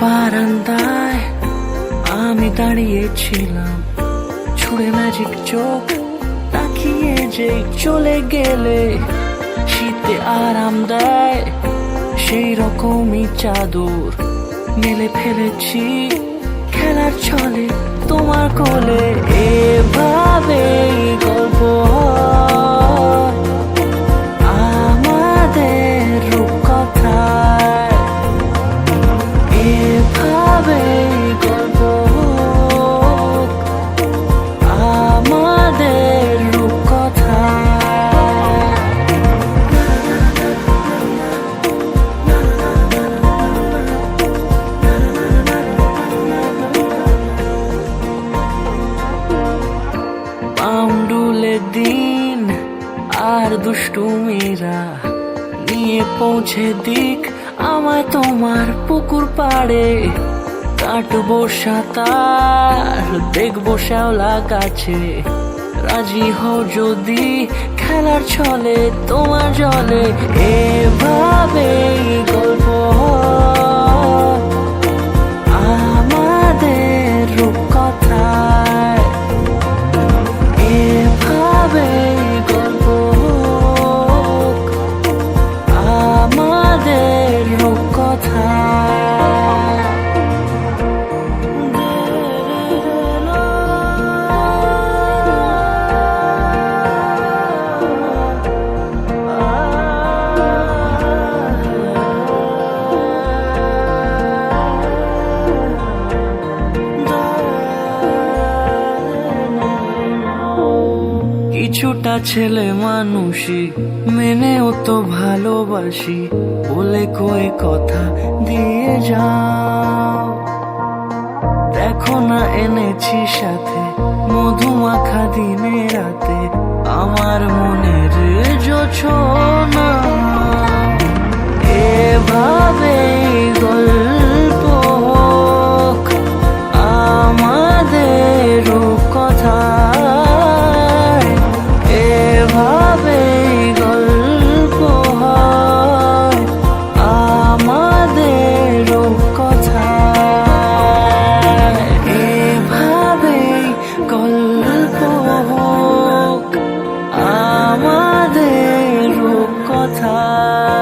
বারান্দায় আমি দাঁড়িয়েছিলাম, ছুঁড়ে ম্যাজিক চোখ তাকিয়ে যে চলে গেলে শীতে আরাম দেয় সেই রকমই চাদর মেলে ফেলেছি খেলার ছলে তোমার কোলে। এভাবে গল্প হয় আমাদের রূপকথায়, এভাবে গল্প হোক আমাদের রূপকথায়। পাউন্ডুলে দিন আর দুষ্টুমিরা নিয়ে পৌঁছে দিক আমায় তোমার পুকুর পাড়ে। কাটবো সাঁতার, দেখবো শ্যাওলা গাছে, রাজি হও যদি খেলার ছলে তোমার জলে। এভাবেই গল্প হয় আমাদের রূপকথায়, এভাবেই গল্প হোক আমাদের রূপকথায়। কিছুটা ছেলে মানুষই মেনেও তো ভালোবাসি, বলে কয়ে কথা দিয়ে যাও। দেখো না এনেছি সাথে মধুমাখা দিনে রাতে আমার মনের জোছনা। এভাবেই গল্প হোক আমাদের রূপকথায়, এভাবেই গল্প হয় আমাদের রূপকথায়, এভাবেই গল্প হোক আমাদের রূপকথায়।